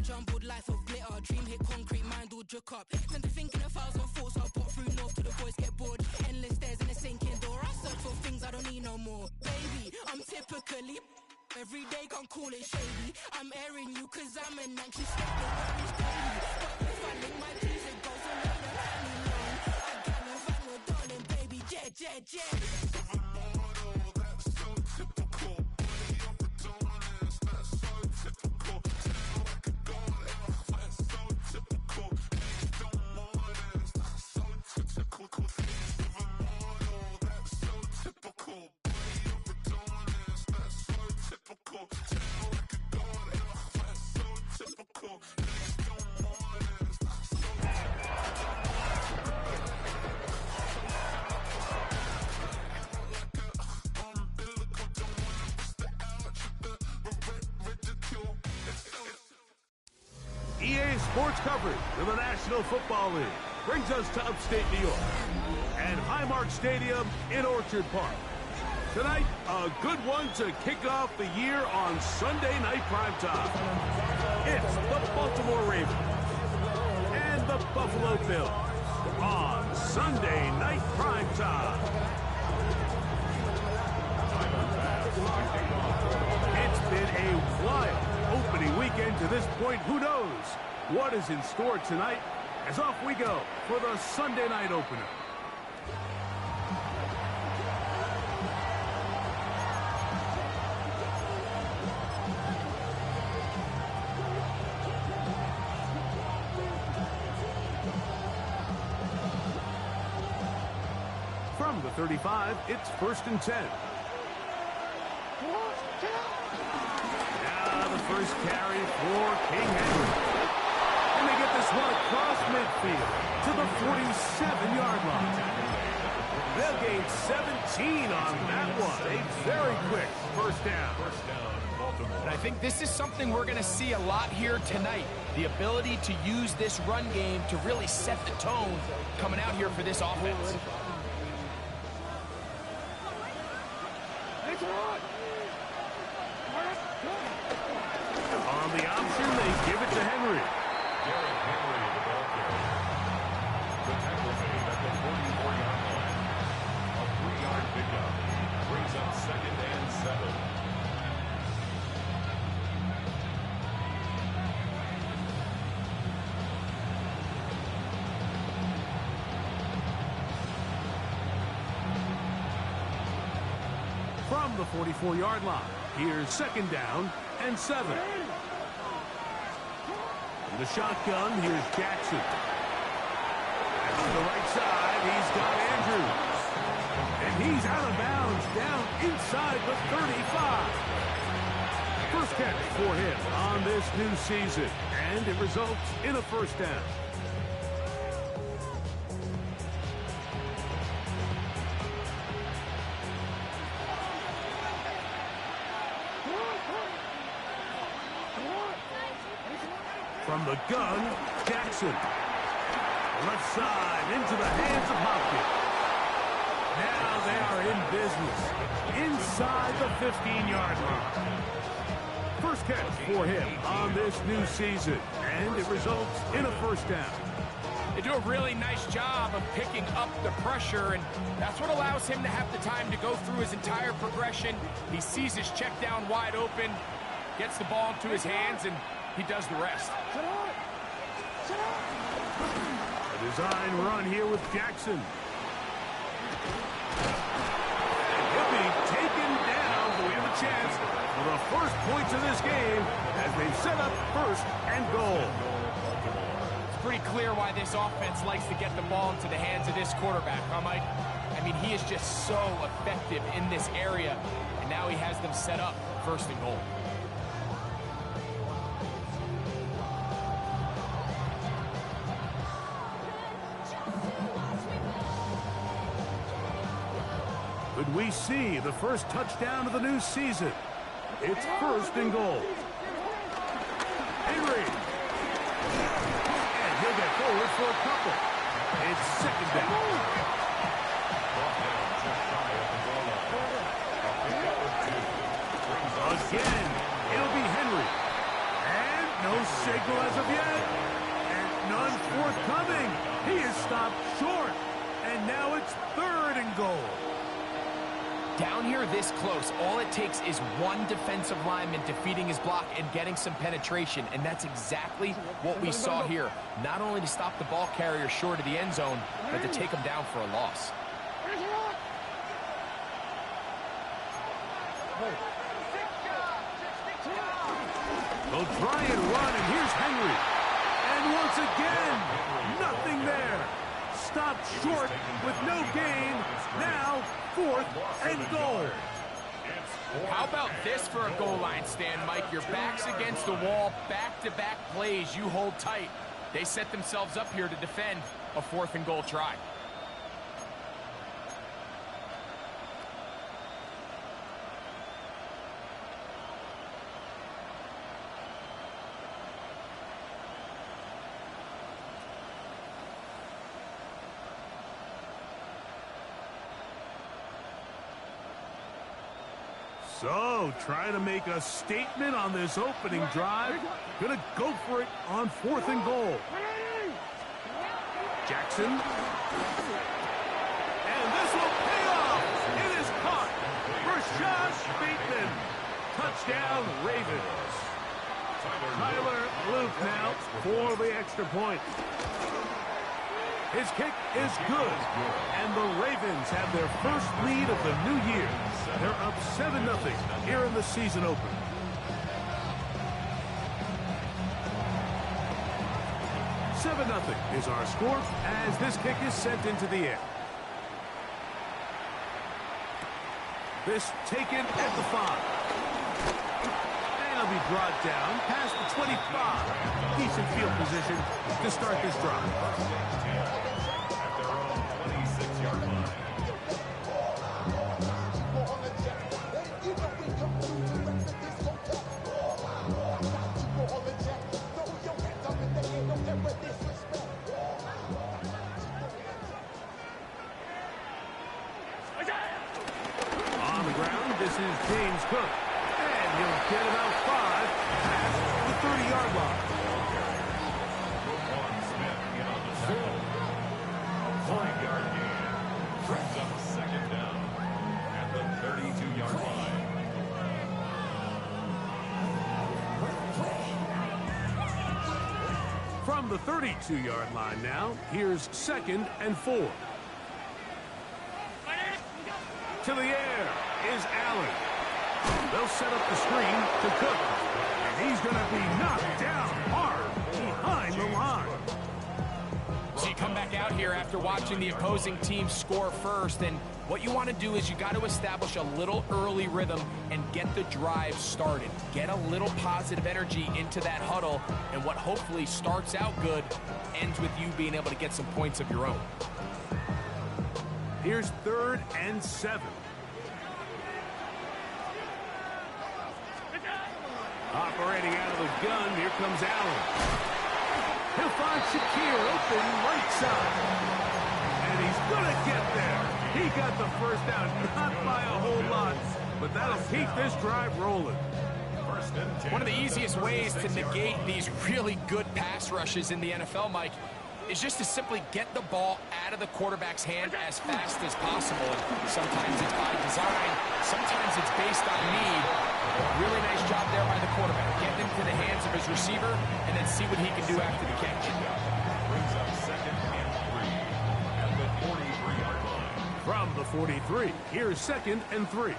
jumbled life of glitter. Dream hit concrete, mind all jook up. Tend to think in 1,000 thoughts. I'll pop through north till the boys get bored. Endless stairs in a sinking door. I search for things I don't need no more. Baby, I'm typically every day gon' call it shady. I'm airing you cause I'm an anxious state. The worries daily. But if I link my keys, it goes away. The family loan. I gallivant your darling, baby. Jet, jet, jet. That's so typical. That's so typical. Like a goddess. That's so typical. Don't mind us. That's so typical. That's so typical. EA Sports coverage of the National Football League brings us to upstate New York and Highmark Stadium in Orchard Park. Tonight, a good one to kick off the year on Sunday night primetime. It's the Baltimore Ravens and the Buffalo Bills on Sunday night primetime. It's been a wild opening weekend to this point. Who knows what is in store tonight? As off we go for the Sunday night opener. From the 35, it's 1st and 10. Now the first carry for King Henry. And they get this one across midfield to the 47-yard line. They'll gain 17 on that one. A very quick first down. And I think this is something we're going to see a lot here tonight. The ability to use this run game to really set the tone coming out here for this offense. On the option, they give it to Henry. Derrick Henry, the ball carrier. The tackle made at the 44-yard line. A 3-yard pickup brings up 2nd and 7. From the 44-yard line, here's 2nd down and 7. From the shotgun, here's Jackson. And on the right side, he's got Andrews. And he's out of bounds, down inside the 35. First catch for him on this new season, and it results in a first down. From the gun, Jackson. Left side into the hands of Hopkins. Now they are in business inside the 15-yard line. First catch for him on this new season, and it results in a first down. They do a really nice job of picking up the pressure, and that's what allows him to have the time to go through his entire progression. He sees his check down wide open, gets the ball into his hands, and he does the rest. A design run here with Jackson. And he'll be taken down, but we have a chance for the first points of this game as they set up 1st and goal. It's pretty clear why this offense likes to get the ball into the hands of this quarterback, huh, Mike? I mean, he is just so effective in this area, and now he has them set up 1st and goal. Could we see the first touchdown of the new season? It's 1st and goal. Henry. And he'll get forward for a couple. It's 2nd down. Again, it'll be Henry. And no signal as of yet. And none forthcoming. He is stopped short. And now it's 3rd and goal. Down here this close, all it takes is one defensive lineman defeating his block and getting some penetration, and that's exactly what we saw here. Not only to stop the ball carrier short of the end zone, but to take him down for a loss. They'll try and run, and here's Henry. And once again, nothing there. Stopped short with no gain. Now 4th and goal. How about this for a goal line stand, Mike? Your back's against the wall, back-to-back plays, you hold tight. They set themselves up here to defend a 4th and goal try. So, trying to make a statement on this opening drive. Gonna go for it on 4th and goal. Jackson. And this will pay off. It is caught. Rashad Bateman. Touchdown, Ravens. Tyler Luke now for the extra point. His kick is good, and the Ravens have their first lead of the new year. They're up 7-0 here in the season opener. "7-0 is our score as this kick is sent into the air. This taken at the 5. And it'll be brought down past the 25. Decent field position to start this drive. On the ground, this is James Cook. And he'll get about 5 past the 30-yard line. A 5-yard gain. Brings up 2nd down at the 32-yard line. From the 32-yard line now, here's 2nd and 4. To the air is Allen. They'll set up the screen to Cook. And he's going to be knocked down hard behind the line. So you come back out here after watching the opposing team score first, and what you want to do is you got to establish a little early rhythm and get the drive started. Get a little positive energy into that huddle, and what hopefully starts out good ends with you being able to get some points of your own. Here's 3rd and 7. Operating out of the gun, here comes Allen. He'll find Shakir open right side. And he's going to get there. He got the first down, not by a whole lot, but that'll keep this drive rolling. One of the easiest ways to negate these really good pass rushes in the NFL, Mike, is just to simply get the ball out of the quarterback's hand as fast as possible. And sometimes it's by design, sometimes it's based on need. Really nice job there by the quarterback. Get him to the hands of his receiver and then see what he can do after the catch. Brings up 2nd and 3 at the 43-yard line. From the 43, here's 2nd and 3.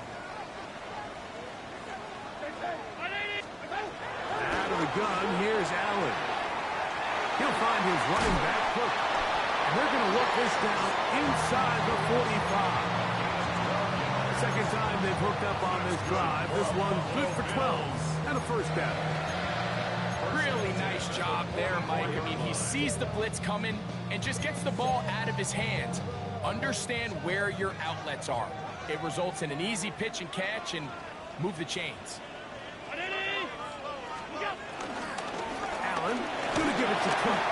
Out of the gun, here's Allen. He'll find his running back, Cook. And they're going to work this down inside the 45. Second time they've hooked up on this drive. This one good for 12 and a first down. Really nice job there, Mike. I mean, he sees the blitz coming and just gets the ball out of his hands. Understand where your outlets are. It results in an easy pitch and catch and move the chains. Allen gonna give it to Cook.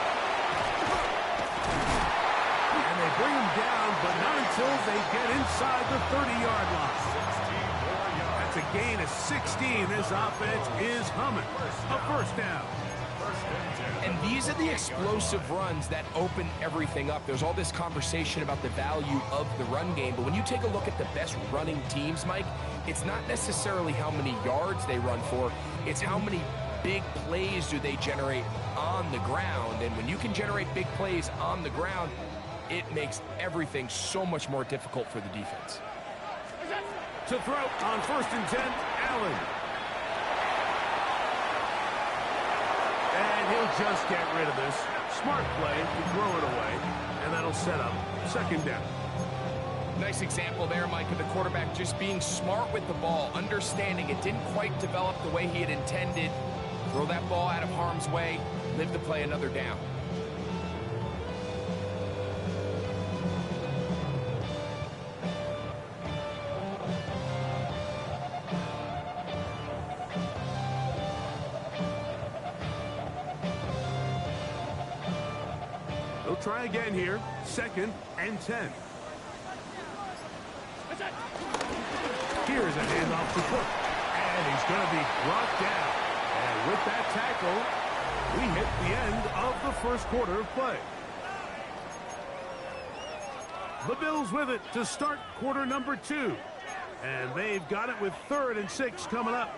And they bring him down, but not until they get inside the 30-yard line. That's a gain of 16. This offense is humming. A first down. And these are the explosive runs that open everything up. There's all this conversation about the value of the run game, but when you take a look at the best running teams, Mike, it's not necessarily how many yards they run for, it's how many big plays do they generate on the ground. And when you can generate big plays on the ground, it makes everything so much more difficult for the defense. To throw on 1st and 10, Allen. And he'll just get rid of this. Smart play to throw it away, and that'll set up 2nd down. Nice example there, Mike, of the quarterback just being smart with the ball, understanding it didn't quite develop the way he had intended. Throw that ball out of harm's way, live to play another down. They'll try again here. 2nd and 10. Here's a handoff to Cook. And he's going to be brought down. And with that tackle, we hit the end of the 1st quarter of play. The Bills with it to start quarter number 2. And they've got it with 3rd and 6 coming up.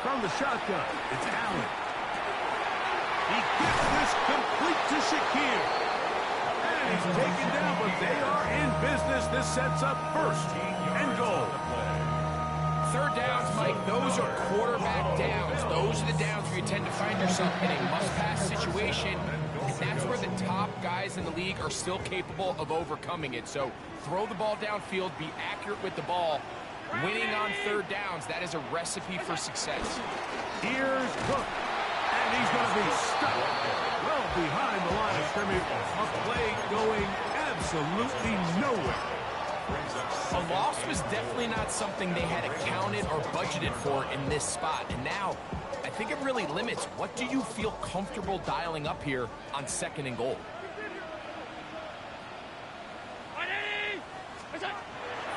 From the shotgun, it's Allen. He gets this complete to Shakir. And he's taken down, but they are in business. This sets up 1st and goal. 3rd downs, Mike, those are quarterback downs. Those are the downs where you tend to find yourself in a must-pass situation. And that's where the top guys in the league are still capable of overcoming it. So throw the ball downfield, be accurate with the ball. Winning on 3rd downs, that is a recipe for success. Here's Cook, and he's going to be stuck well behind the line of scrimmage. A play going absolutely nowhere. A loss was definitely not something they had accounted or budgeted for in this spot. And now, I think it really limits what do you feel comfortable dialing up here on 2nd and goal.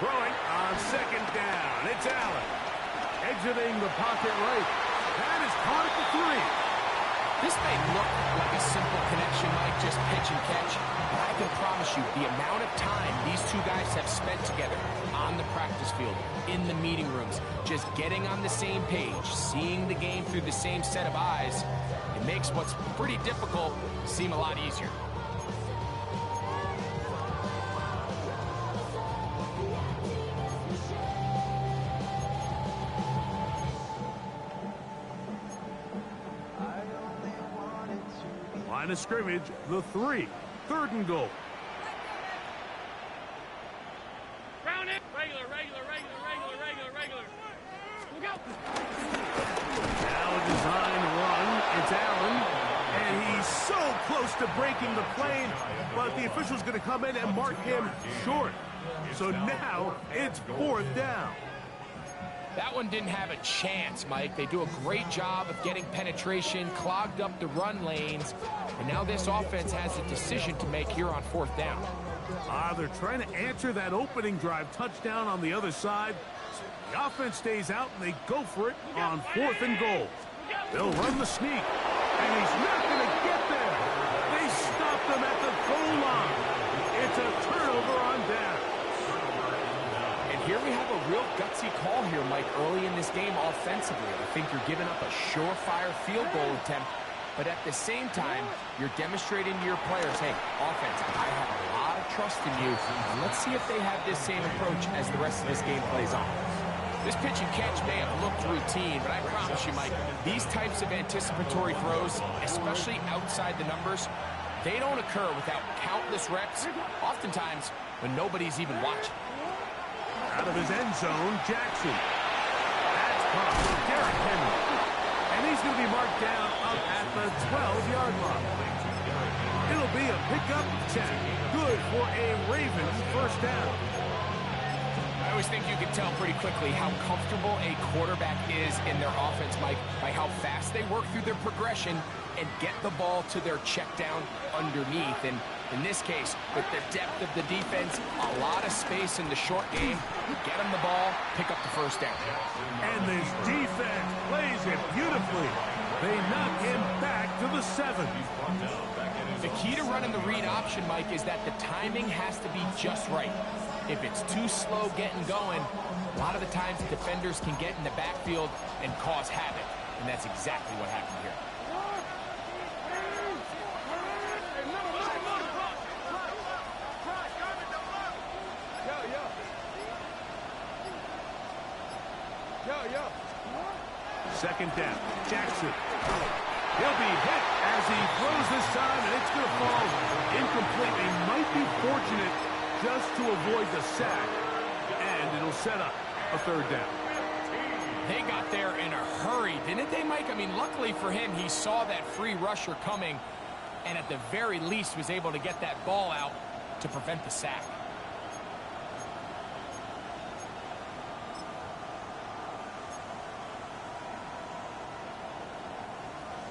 Throwing on 2nd down. It's Allen. Exiting the pocket right. That is caught at the 3. This may look like a simple connection, Mike, just pitch and catch. But I can promise you, the amount of time these two guys have spent together on the practice field, in the meeting rooms, just getting on the same page, seeing the game through the same set of eyes, it makes what's pretty difficult seem a lot easier. Line of scrimmage, the 3. 3rd and goal. Round it. Regular. Look out. Now a design run. It's Allen. And he's so close to breaking the plane, but the official's going to come in and mark him short. So now it's 4th down. That one didn't have a chance, Mike. They do a great job of getting penetration, clogged up the run lanes, and now this offense has a decision to make here on 4th down. They're trying to answer that opening drive touchdown on the other side. So the offense stays out, and they go for it on 4th and goal. They'll run the sneak, and he's not going to get there. They stopped him at the goal line. It's a turnover on down. Here we have a real gutsy call here, Mike, early in this game offensively. I think you're giving up a surefire field goal attempt, but at the same time, you're demonstrating to your players, hey, offense, I have a lot of trust in you, and let's see if they have this same approach as the rest of this game plays on. This pitch and catch may have looked routine, but I promise you, Mike, these types of anticipatory throws, especially outside the numbers, they don't occur without countless reps, oftentimes when nobody's even watching. Out of his end zone, Jackson. That's caught for Derrick Henry. And he's going to be marked down up at the 12-yard line. It'll be a pickup 10. Good for a Ravens first down. I always think you can tell pretty quickly how comfortable a quarterback is in their offense, Mike, by how fast they work through their progression and get the ball to their check down underneath. And in this case, with the depth of the defense, a lot of space in the short game, get them the ball, pick up the first down. And this defense plays it beautifully. They knock him back to the 7. The key to running the read option, Mike, is that the timing has to be just right. If it's too slow getting going, a lot of the times defenders can get in the backfield and cause havoc. And that's exactly what happened here. Second down, Jackson. He'll be hit as he throws this time, and it's going to fall incomplete. They might be fortunate just to avoid the sack, and it'll set up a third down. They got there in a hurry, didn't they, Mike? I mean, luckily for him, he saw that free rusher coming, and at the very least was able to get that ball out to prevent the sack.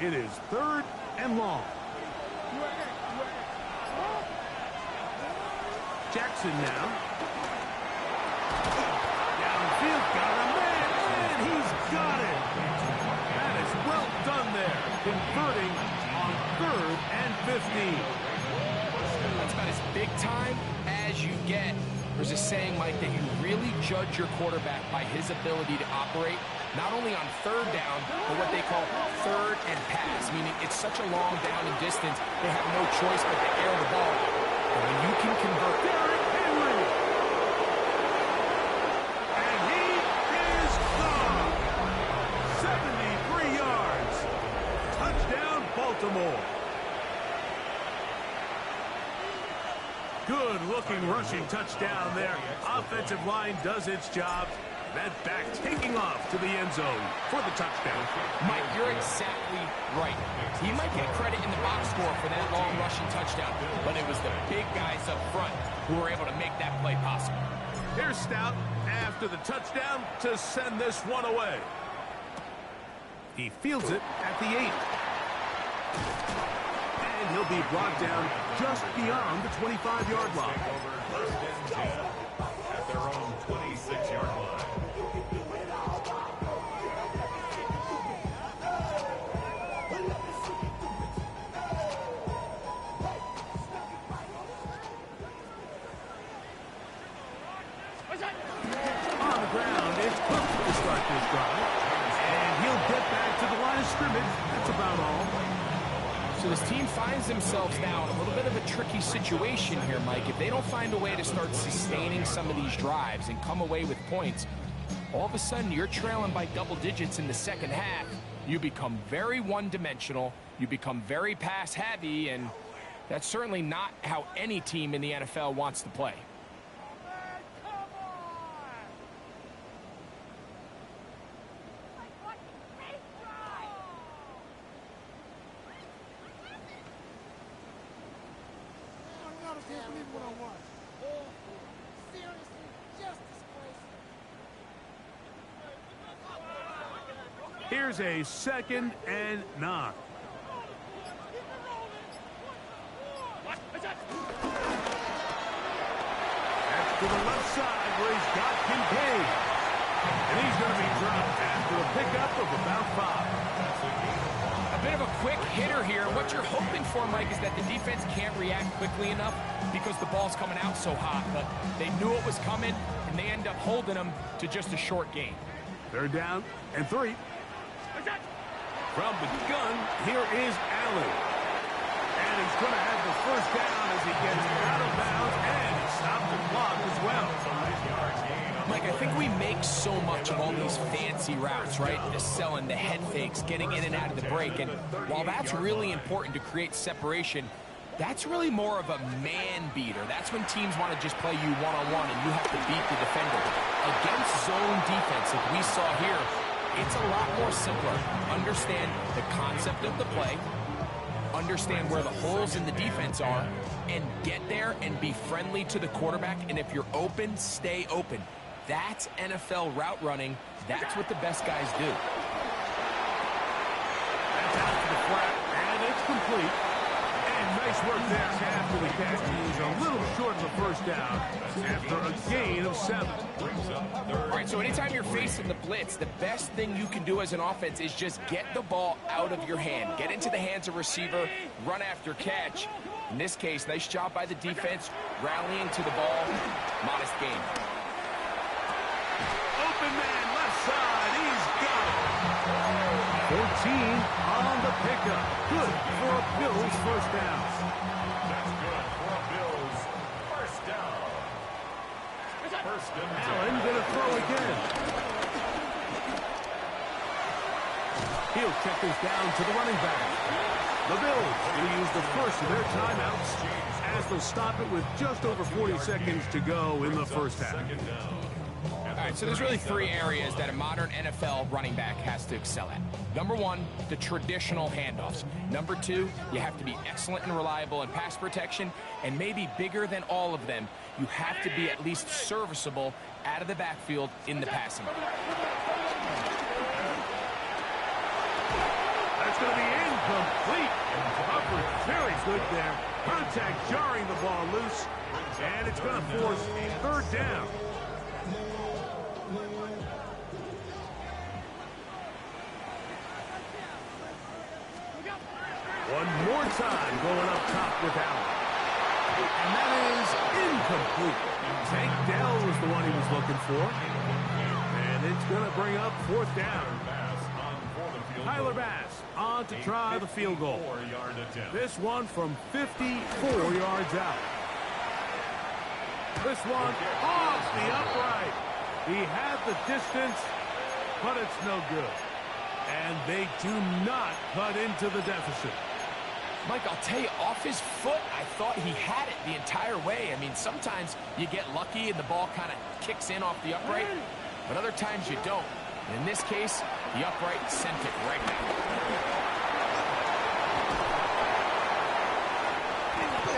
It is 3rd and long. Jackson now. Downfield, got a man, and he's got it. That is well done there, converting on 3rd and 15. That's about as big time as you get. There's a saying, Mike, that you really judge your quarterback by his ability to operate, not only on 3rd down, but what they call 3rd and pass, meaning it's such a long down and distance, they have no choice but to air the ball. And when you can convert... Derrick Henry! And he is gone! 73 yards! Touchdown, Baltimore! Good-looking rushing touchdown there. Offensive line does its job. That back taking off to the end zone for the touchdown. Mike, you're exactly right. He might get credit in the box score for that long rushing touchdown, but it was the big guys up front who were able to make that play possible. Here's Stout after the touchdown to send this one away. He fields it at the 8. And he'll be brought down just beyond the 25-yard line. First and 10 at their own 26-yard line. On the ground, it's Cook to start this drive. And he'll get back to the line of scrimmage. That's about all. So this team finds themselves now in a little bit of a tricky situation here, Mike. If they don't find a way to start sustaining some of these drives and come away with points, all of a sudden you're trailing by double digits in the second half. You become very one-dimensional. You become very pass-heavy, and that's certainly not how any team in the NFL wants to play. Here's a 2nd and 9. That's to the left side where he's got Kincaid. And he's going to be dropped after a pickup of about 5. A bit of a quick hitter here. What you're hoping for, Mike, is that the defense can't react quickly enough because the ball's coming out so hot. But they knew it was coming, and they end up holding them to just a short gain. 3rd down and 3. From the gun, here is Allen. And he's going to have the first down as he gets out of bounds, and he stopped the clock as well. Mike, I think we make so much of all these fancy routes, right? The selling, the head fakes, getting in and out of the break. And while that's really important to create separation, that's really more of a man beater. That's when teams want to just play you one-on-one and you have to beat the defender. Against zone defense, like we saw here, it's a lot more simpler. Understand the concept of the play, understand where the holes in the defense are, and get there and be friendly to the quarterback. And if you're open, stay open. That's NFL route running. That's what the best guys do. That's out to the flat, and it's complete. And nice work there after the catch. He's a little short of the first down after a gain of 7. All right, so anytime you're facing the blitz, the best thing you can do as an offense is just get the ball out of your hand. Get into the hands of receiver, run after catch. In this case, nice job by the defense, rallying to the ball. Modest gain. Open man, left side, he's got it. 14 on the pickup. Good for a Bills first down. That's good for a Bills first down. First and 10. Allen gonna throw again. He'll check this down to the running back. The Bills will use the first of their timeouts as they'll stop it with just over 40 seconds to go in the first half. All right, so there's really 3 areas that a modern NFL running back has to excel at. Number 1, the traditional handoffs. Number 2, you have to be excellent and reliable in pass protection. And maybe bigger than all of them, you have to be at least serviceable out of the backfield in the passing game. That's going to be incomplete. Coverage very good there. Contact jarring the ball loose. And it's going to force third down. One more time going up top with Allen. And that is incomplete. Tank Dell was the one he was looking for. And it's going to bring up fourth down. Tyler Bass on to try the field goal. This one from 54 yards out. This one off the upright. He had the distance, but it's no good. And they do not cut into the deficit. Mike, I'll tell you, off his foot, I thought he had it the entire way. I mean, sometimes you get lucky and the ball kind of kicks in off the upright, but other times you don't. And in this case, the upright sent it right back.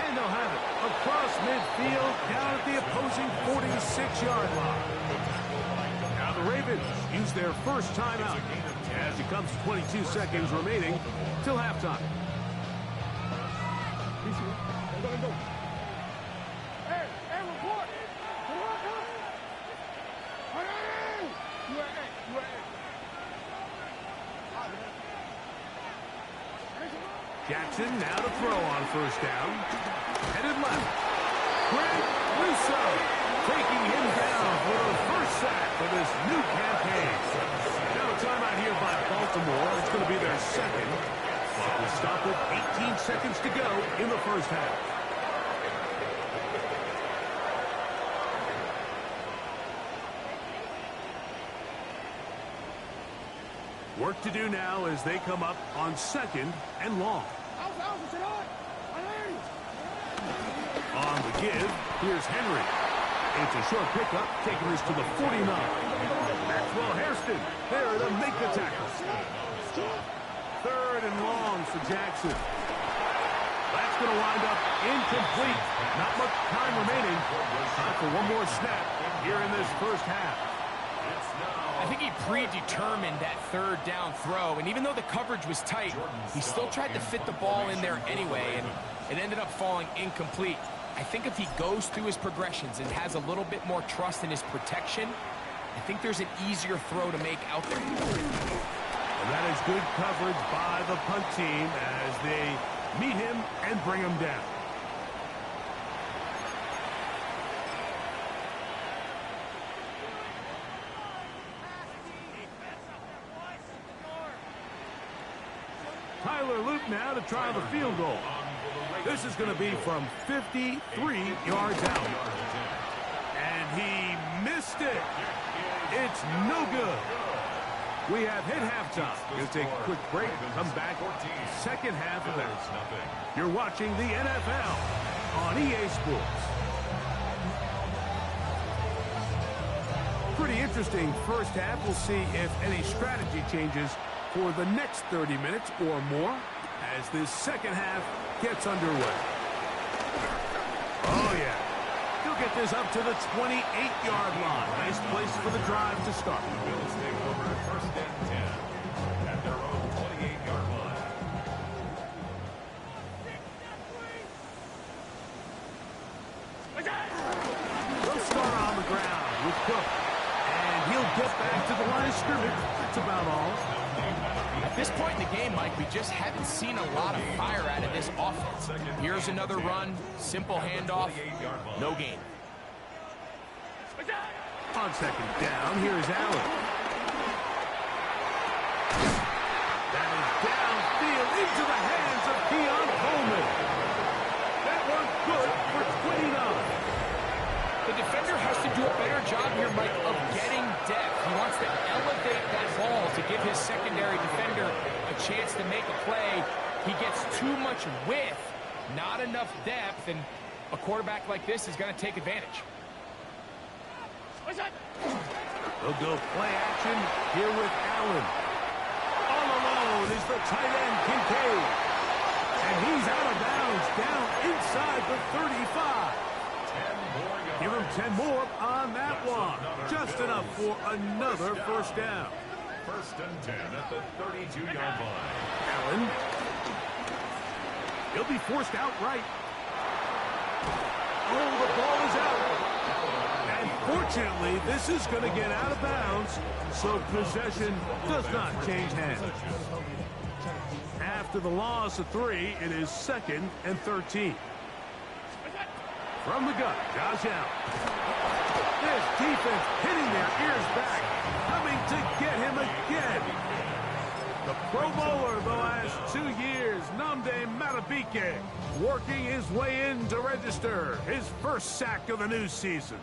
And they'll have it across midfield, down at the opposing 46-yard line. Now the Ravens use their first timeout as it comes to 22 seconds remaining till halftime. Jackson now to throw on first down. Headed left. Greg Russo taking him down for the first sack of this new campaign. Now a timeout here by Baltimore. It's going to be their second. But we'll stop with 18 seconds to go in the first half. Work to do now as they come up on second and long. On the give, here's Henry. It's a short pickup, taking this to the 49. Maxwell Hairston there to make the tackle. Third and long for Jackson. That's going to wind up incomplete. Not much time remaining. Time for one more snap here in this first half. I think he predetermined that third down throw, and even though the coverage was tight, he still tried to fit the ball in there anyway, and it ended up falling incomplete. I think if he goes through his progressions and has a little bit more trust in his protection, I think there's an easier throw to make out there. And that is good coverage by the punt team as they meet him and bring him down. Tyler Luke now to try the field goal. This is going to be from 53 yards out. And he missed it. It's no good. We have hit halftime. We'll take a quick break and come back. Second half of that. You're watching the NFL on EA Sports. Pretty interesting first half. We'll see if any strategy changes for the next 30 minutes or more as this second half gets underway. Oh, yeah. He'll get this up to the 28-yard line. Nice place for the drive to start. The Bills take over at 1st and 10 at their own 28-yard line. They'll start on the ground with Cook. And he'll get back to the line of scrimmage. That's about all. At this point in the game, Mike, we just haven't seen a lot of fire out of this offense. Here's another run, simple handoff, no gain. On second down, here's Allen. That is downfield into the hands of Keon Coleman. That one good for 29. The defender has to do a better job here, Mike, of getting depth. He wants to elevate that ball to give his secondary defender a chance to make a play. He gets too much width, not enough depth, and a quarterback like this is going to take advantage. They'll go play action here with Allen. All alone is the tight end, Kincaid. And he's out of bounds, down inside the 35. Give him 10 more on that one. Just enough for another first down. 1st and 10 at the 32-yard line. Allen. He'll be forced out right. Oh, the ball is out. And fortunately, this is going to get out of bounds, so possession does not change hands. After the loss of 3, it is 2nd and 13. From the gun, Josh Allen. This defense hitting their ears back, coming to get him again. The Pro Bowler the last 2 years, Nnamdi Madubuike, working his way in to register his first sack of the new season.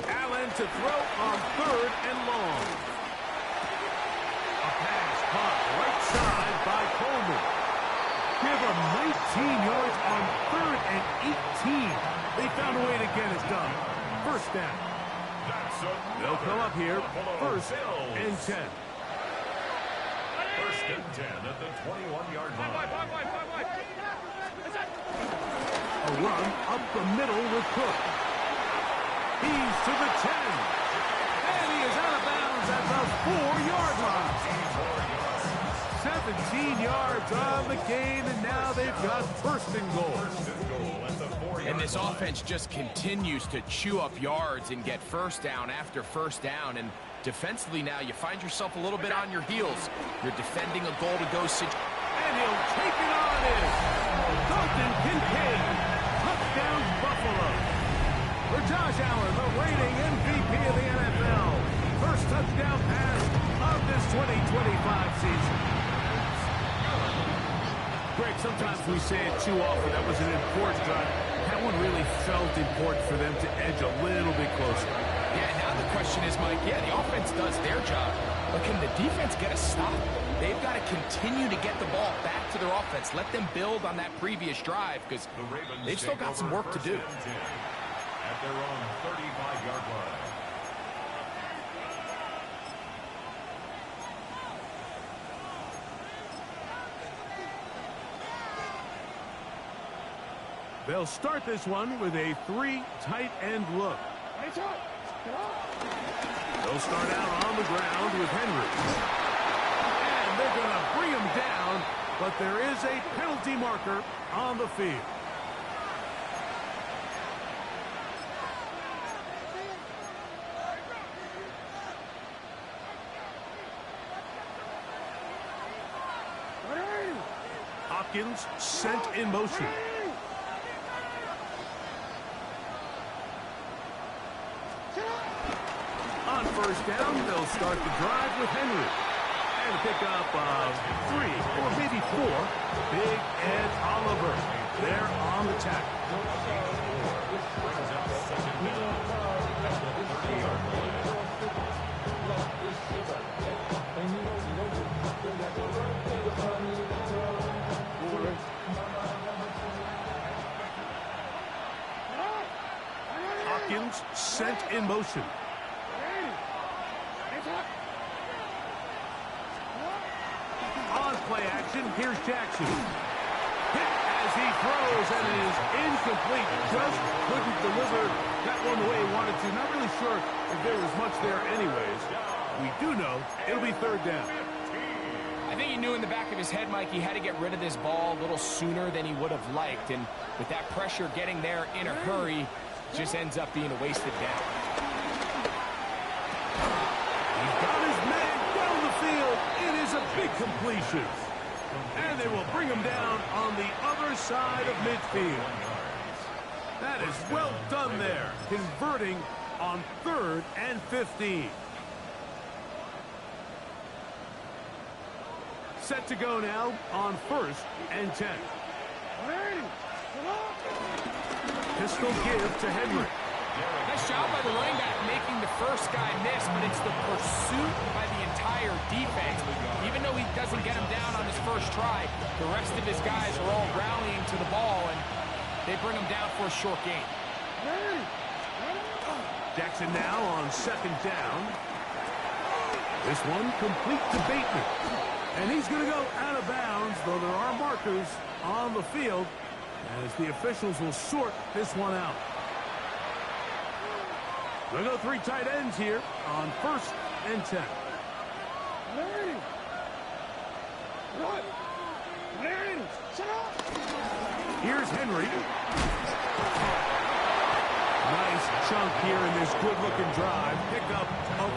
Allen to throw on 3rd and long. A pass caught right side by Coleman. Give him 19 yards on 3rd and 18. They found a way to get it done. First down. They'll come up here. 1st and 10. 1st and 10 at the 21-yard line. A run up the middle with Cook. He's to the 10. And he is out of bounds at the 4-yard line. 17 yards on the gain, and now they've got 1st and goal. And this offense just continues to chew up yards and get first down after first down. And defensively now, you find yourself a little bit on your heels. You're defending a goal-to-go situation. And he'll take it on in. Dalton Kincaid. Touchdown, Buffalo. For Josh Allen, the reigning MVP of the NFL. First touchdown pass of this 2025 season. Greg, sometimes we say it too often. That was an important drive. That one really felt important for them to edge a little bit closer. Yeah, now the question is, Mike, the offense does their job, but can the defense get a stop? They've got to continue to get the ball back to their offense. Let them build on that previous drive, because they've still got some work to do. At their own 35-yard line. They'll start this one with a 3 tight end look. They'll start out on the ground with Henry. And they're going to bring him down, but there is a penalty marker on the field. Hopkins sent in motion. On first down, they'll start the drive with Henry. And pick up 3 or maybe 4. Big Ed Oliver there on the tackle. Hopkins sent in motion. play action. Here's Jackson. Hit as he throws, and it is incomplete. Just couldn't deliver that one the way he wanted to. Not really sure if there was much there anyways. We do know it'll be third down. I think he knew in the back of his head, Mike, he had to get rid of this ball a little sooner than he would have liked. And with that pressure getting there in a hurry, just ends up being a wasted down. He's got his man down the field. It is a big completion. And they will bring him down on the other side of midfield. That is well done there, converting on 3rd and 15. Set to go now on 1st and 10. Pistol give to Henry. Nice job by the running back making the first guy miss, but it's the pursuit by the entire defense. Even though he doesn't get him down on his first try, the rest of his guys are all rallying to the ball, and they bring him down for a short gain. Jackson now on 2nd down. This one complete to Bateman. And he's going to go out of bounds, though there are markers on the field, as the officials will sort this one out. We'll go 3 tight ends here on 1st and 10. Here's Henry. Nice chunk here in this good-looking drive. Pickup of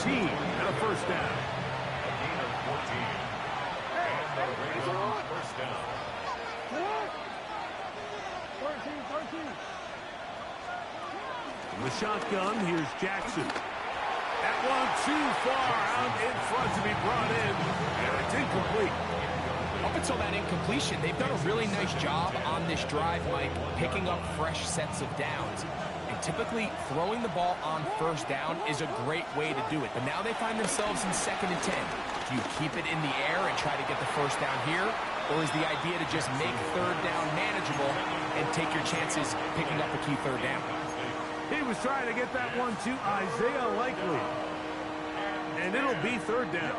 14 and a first down. A gain of 14. And the Raiders on first down. 13. In the shotgun, here's Jackson. That one too far out in front to be brought in, and it's incomplete. Up until that incompletion, they've done a really nice job on this drive, Mike, picking up fresh sets of downs. And typically, throwing the ball on first down is a great way to do it. But now they find themselves in 2nd and 10. Do you keep it in the air and try to get the first down here? Or is the idea to just make 3rd down manageable and take your chances picking up a key 3rd down? He was trying to get that one to Isaiah Likely. And it'll be 3rd down.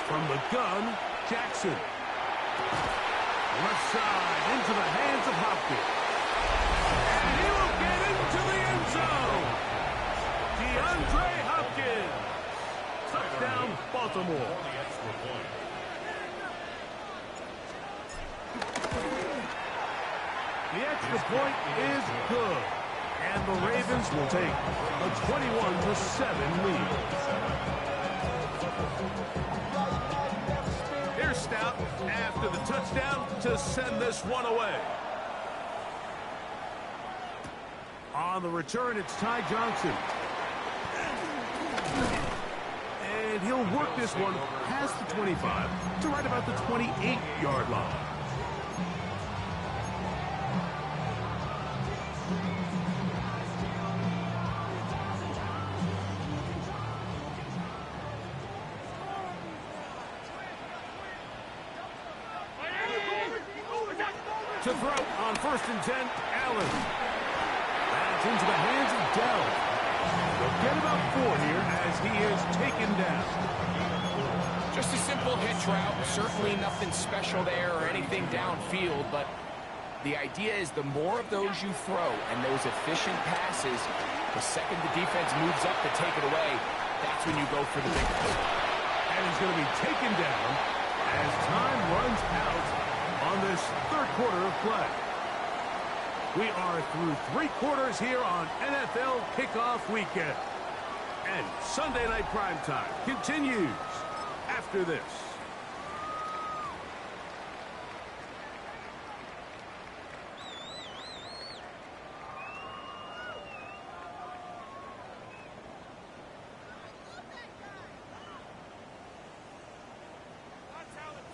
From the gun, Jackson. Left side into the hands of Hopkins. And he will get into the end zone. DeAndre Hopkins. Touchdown, Baltimore. For the extra point. The extra point is good. And the Ravens will take a 21-7 lead. Here's Stout after the touchdown to send this one away. On the return, it's Ty Johnson. And he'll work this one past the 25 to right about the 28-yard line. To throw on 1st and 10, Allen. That's into the hands of Dell. They'll get about 4 here as he is taken down. Just a simple hitch route. Certainly nothing special there or anything downfield, but the idea is the more of those you throw and those efficient passes, the second the defense moves up to take it away, that's when you go for the big one. And he's going to be taken down as time runs out on this 3rd quarter of play. We are through 3 quarters here on NFL Kickoff Weekend. And Sunday Night Primetime continues after this.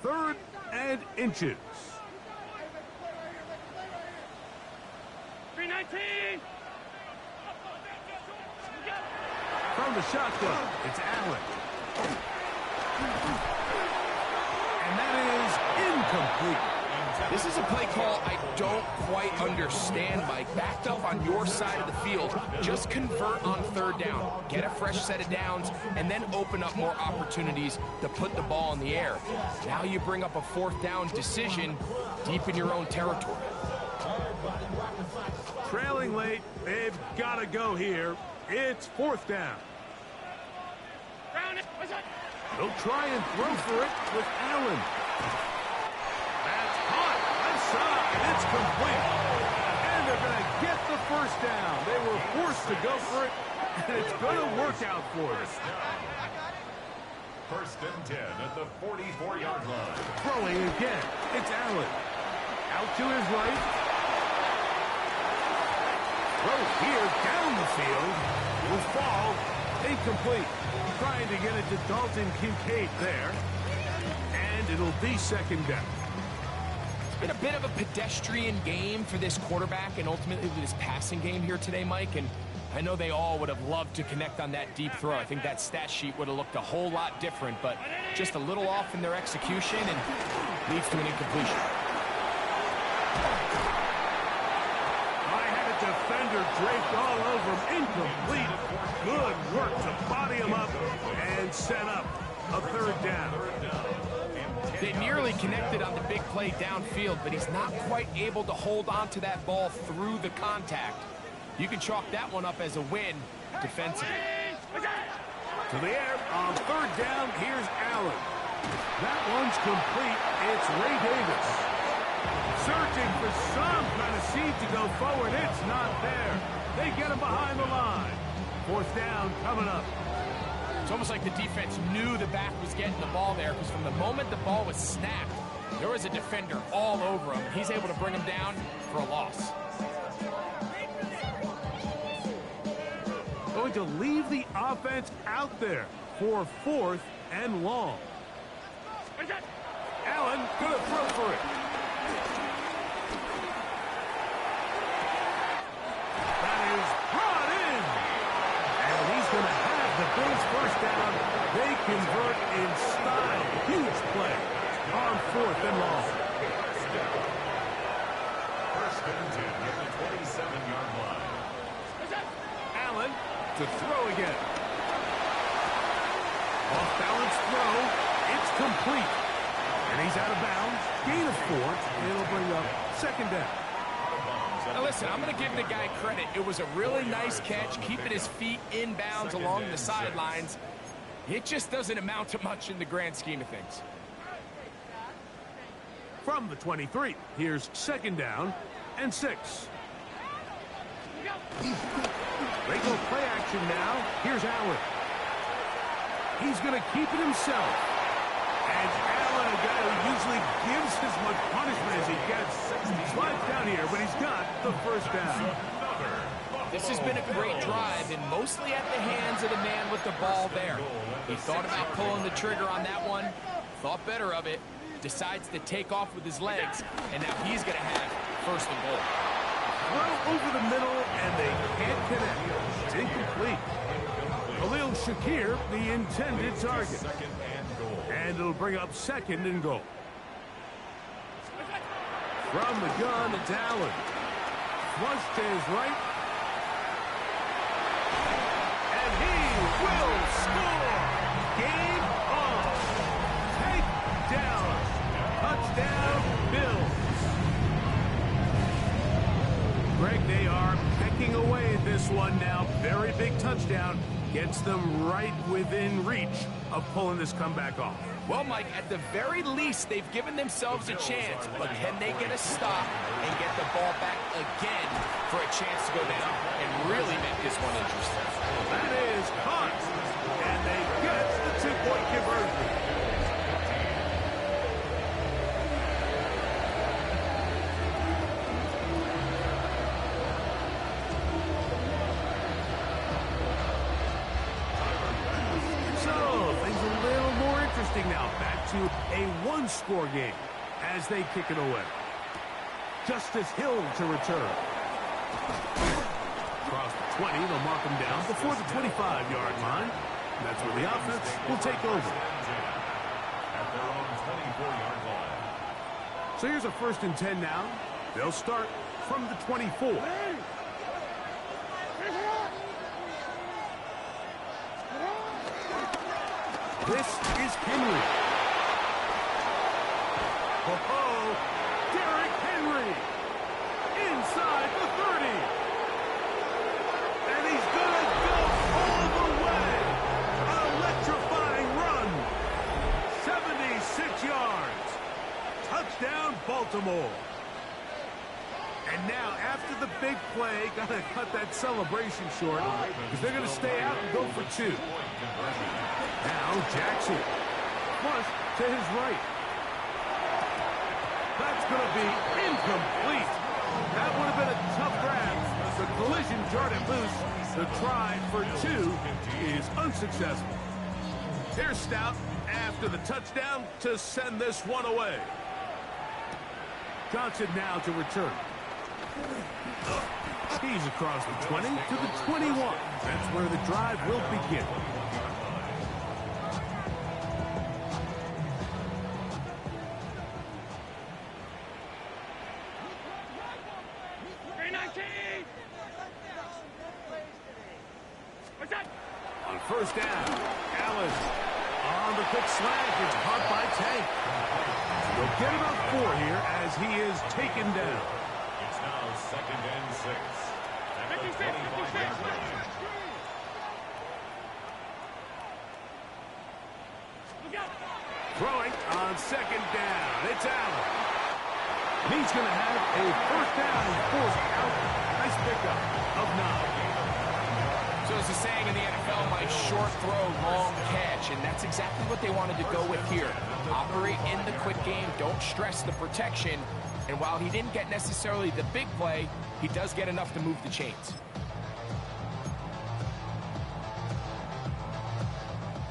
Third and inches. 319. From the shotgun, it's Allen. And that is incomplete. This is a play call I don't quite understand, Mike. Backed up on your side of the field, just convert on third down, get a fresh set of downs, and then open up more opportunities to put the ball in the air. Now you bring up a fourth down decision deep in your own territory. Trailing late, they've got to go here. It's fourth down. They'll try and throw for it with Allen. That's caught. Left side. It's complete. And they're going to get the first down. They were forced to go for it, and it's going to work out for them. First and 10 at the 44-yard line. Throwing again. It's Allen. Out to his right. Throw here down the field. Will fall. Incomplete. Trying to get it to Dalton Kincaid there. And it'll be second down. It's been a bit of a pedestrian game for this quarterback and ultimately this passing game here today, Mike. And I know they all would have loved to connect on that deep throw. I think that stat sheet would have looked a whole lot different, but just a little off in their execution and leads to an incompletion. Defender draped all over him. Incomplete. Good work to body him up and set up a third down. They nearly connected on the big play downfield, but he's not quite able to hold on to that ball through the contact. You can chalk that one up as a win defensively. To the air on third down. Here's Allen. That one's complete. It's Ray Davis. Searching for some kind of seed to go forward. It's not there. They get him behind the line. Fourth down coming up. It's almost like the defense knew the back was getting the ball there, because from the moment the ball was snapped, there was a defender all over him. He's able to bring him down for a loss. Going to leave the offense out there for fourth and long. Allen going to throw for it. Bills first down. They convert in style. Huge play on fourth and long. First and 10 at the 27-yard line. Allen to throw again. Off balance throw. It's complete. And he's out of bounds. Gain of 4. It'll bring up second down. Now listen, I'm going to give the guy credit. It was a really nice catch, keeping his feet in bounds along the sidelines. It just doesn't amount to much in the grand scheme of things. From the 23, here's second down and 6. They go play action now. Here's Allen. He's going to keep it himself. And Allen, a guy who usually gives as much punishment as he gets, slides down here, but he's got the first down. This has been a great drive, and mostly at the hands of the man with the ball there. He thought about pulling the trigger on that one, thought better of it, decides to take off with his legs, and now he's going to have first and goal. Throw over the middle, and they can't connect. It's incomplete. Khalil Shakir, the intended target. And it'll bring up second and goal. From the gun, it's Allen. Flush to his right. And he will score. Game on. Take down. Touchdown, Bills. Greg, they are pecking away at this one now. Very big touchdown. Gets them right within reach of pulling this comeback off. Well, Mike, at the very least, they've given themselves a chance, but can they get a stop and get the ball back again for a chance to go down and really make this one interesting? That is caught, and they get the 2-point conversion. Now back to a one-score game as they kick it away. Justice Hill to return. Across the 20, they'll mark him down before the 25-yard line. And that's where the offense will take over. At their own 24-yard line. So here's a 1st and 10 now. They'll start from the 24. This is Henry. Oh, Derrick Henry inside the 30. And he's going to go all the way. An electrifying run. 76 yards. Touchdown, Baltimore. And now, after the big play, got to cut that celebration short because they're going to stay out and go for 2. Now, Jackson. Flush to his right. That's going to be incomplete. That would have been a tough grab. The collision jarred it loose. The try for 2 is unsuccessful. Here's Stout after the touchdown to send this one away. Johnson now to return. He's across the 20 to the 21. That's where the drive will begin. On 1st down, Allen on the quick slant. It's caught by Tank. They'll get about 4 here as he is taken down. It's now 2nd and 6. At the 25-yard line. Throwing on 2nd down. It's Allen. He's going to have a 1st down and forced out. Nice pickup of 9. So as a saying in the NFL, my short throw, long catch, and that's exactly what they wanted to go with here. Operate in the quick game, don't stress the protection, and while he didn't get necessarily the big play, he does get enough to move the chains.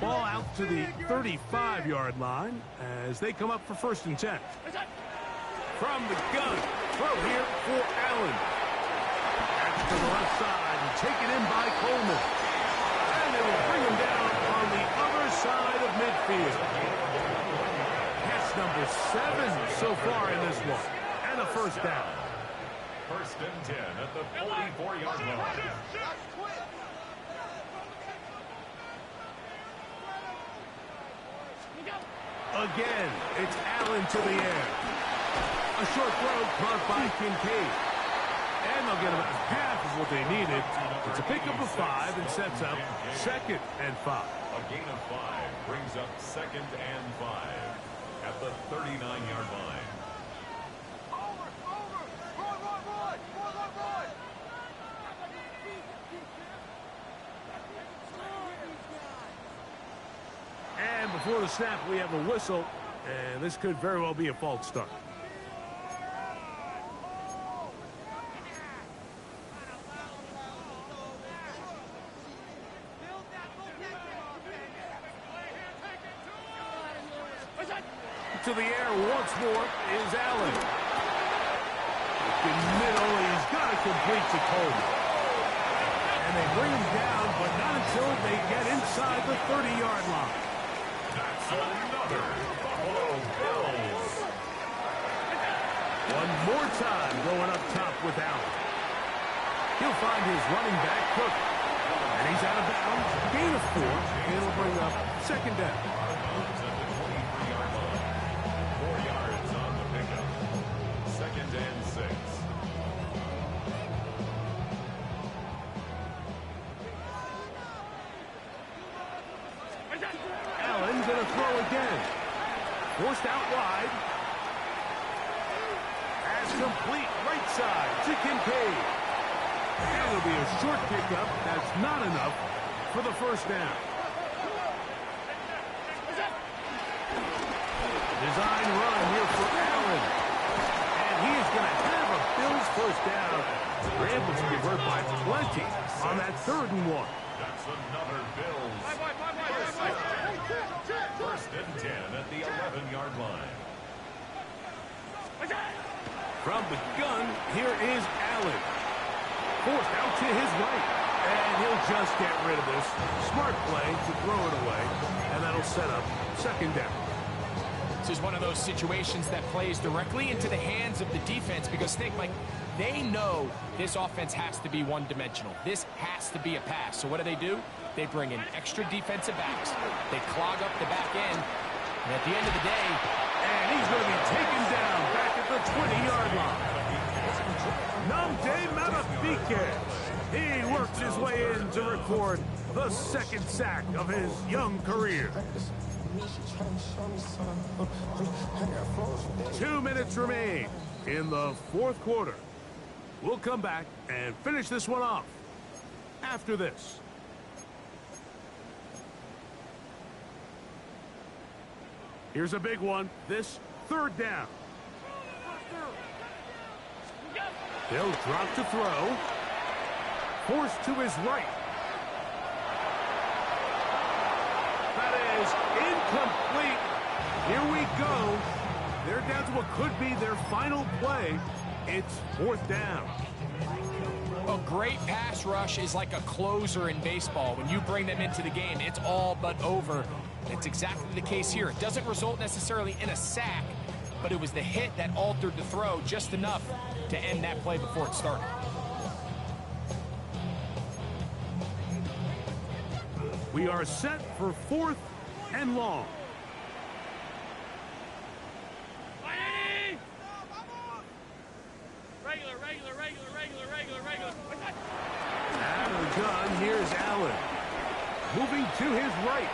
Ball out to the 35-yard line as they come up for 1st and 10. From the gun, throw here for Allen. That's to the left side. Taken in by Coleman. And they will bring him down on the other side of midfield. Catch number 7 so far in this one. And a 1st down. 1st and 10 at the 44-yard line. Again, it's Allen to the air. A short throw caught by Kincaid. And they'll get about half of what they needed. It's a pickup of 5 and sets up 2nd and 5. A gain of 5 brings up 2nd and 5 at the 39-yard line. And before the snap, we have a whistle. And this could very well be a false start. To the air once more is Allen. In the middle, he's got to complete to Coleman. And they bring him down, but not until they get inside the 30-yard line. That's another Buffalo Bills. One more time going up top with Allen. He'll find his running back, Cook. And he's out of bounds. Gain of 4. And it'll bring up 2nd down. Allen's going to throw again. Forced out wide. As complete right side to Kincaid. And it'll be a short pickup. That's not enough for the 1st down. Design run here for Allen. And he is going to have a Bills 1st down. They're able to convert by plenty on that 3rd and 1. That's another Bills. 1st and 10 at the 11-yard line. From the gun, here is Allen. Forced out to his right. And he'll just get rid of this. Smart play to throw it away. And that'll set up 2nd down. This is one of those situations that plays directly into the hands of the defense because think, Mike, they know this offense has to be one-dimensional. This has to be a pass. So what do? They bring in extra defensive backs. They clog up the back end. And at the end of the day... And he's going to be taken down back at the 20-yard line. Namde Matabike. He works his way in to record the second sack of his young career. 2 minutes remain in the fourth quarter. We'll come back and finish this one off after this. Here's a big one. This third down. They'll drop to throw. Forced to his right. That is incomplete. Here we go. They're down to what could be their final play. It's fourth down. A great pass rush is like a closer in baseball. When you bring them into the game, it's all but over. It's exactly the case here. It doesn't result necessarily in a sack, but it was the hit that altered the throw just enough to end that play before it started. We are set for fourth and long. Out of the gun, here's Allen. Moving to his right.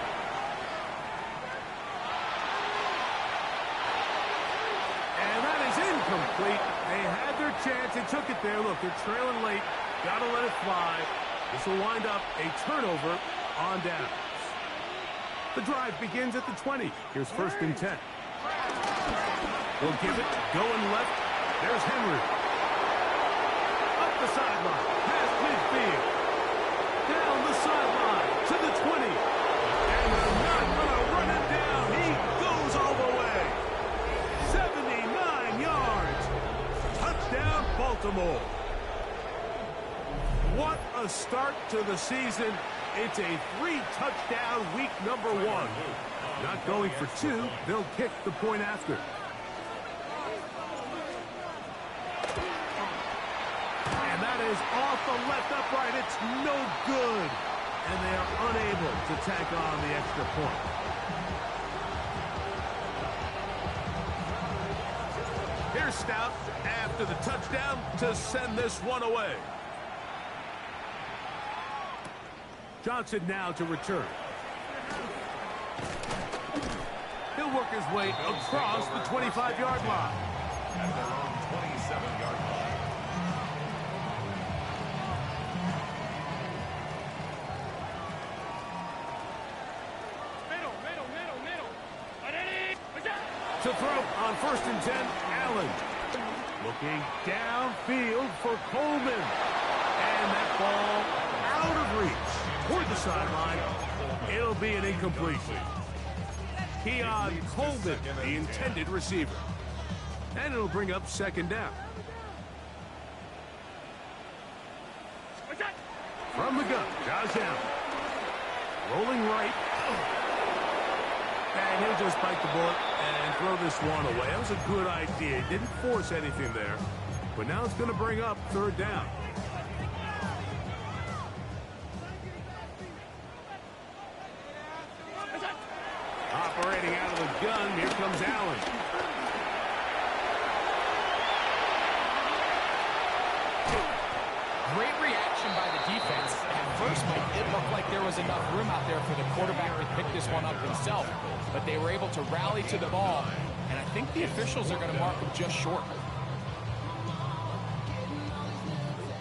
And that is incomplete. They had their chance. They took it there. Look, they're trailing late. Got to let it fly. This will wind up a turnover on downs. The drive begins at the 20. Here's first and 10. We'll give it. Going left. There's Henry. Up the sideline. Past midfield. Down the sideline to the 20. And they're not going to run him down. He goes all the way. 79 yards. Touchdown, Baltimore. What a start to the season. It's a 3-touchdown week number 1. Not going for 2. They'll kick the point after. And that is off the left upright. It's no good. And they are unable to tack on the extra point. Here's Stout after the touchdown to send this one away. Johnson now to return. He'll work his way across the 25-yard line. At their own 27-yard line. To throw on first and 10, Allen. Looking downfield for Coleman. And that ball out of reach. Toward the sideline, it'll be an incompletion. Keon Coleman, the intended receiver. And it'll bring up second down. From the gun, Josh Allen. Rolling right. And he'll just bite the bullet and throw this one away. That was a good idea. He didn't force anything there. But now it's going to bring up third down. Operating out of the gun, here comes Allen. Great reaction by the defense. At first, Mike, it looked like there was enough room out there for the quarterback to pick this one up himself. But they were able to rally to the ball, and I think the officials are going to mark him just short.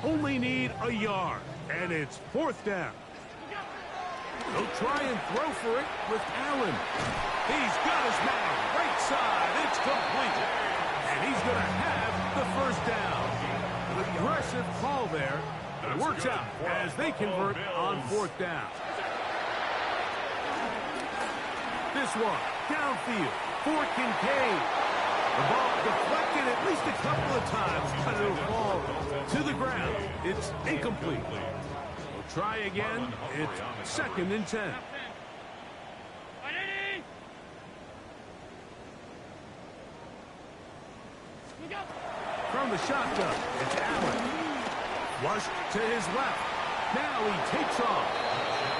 Only need a yard, and it's fourth down. They'll try and throw for it with Allen. He's got his man. Right side. It's complete. And he's going to have the first down. An aggressive call there. It works out as they convert on fourth down. This one, downfield for Kincaid. The ball deflected at least a couple of times, but it'll fall to the ground. It's incomplete. Try again. It's second and 10. from the shotgun. It's Allen. Flush to his left. Now he takes off.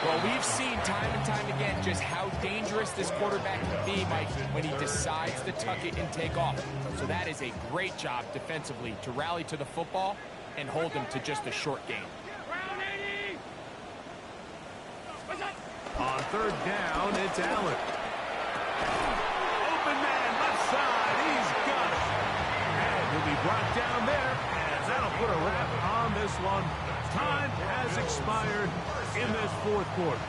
Well, we've seen time and time again just how dangerous this quarterback can be, Mike, when he decides to tuck it and take off. So that is a great job defensively to rally to the football and hold him to just a short gain. On third down, it's Allen. Open man, left side. He's got it. And he'll be brought down there, and that'll put a wrap on this one. Time has expired in this fourth quarter.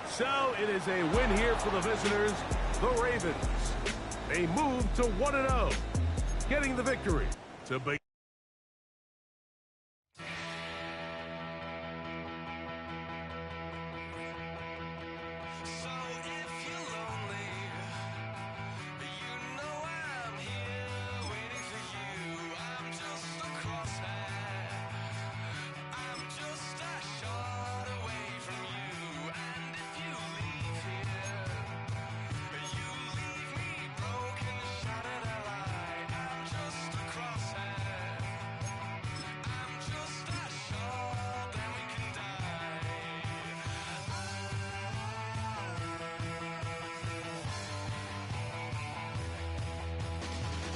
So it is a win here for the visitors, the Ravens. They move to 1-0, getting the victory to begin.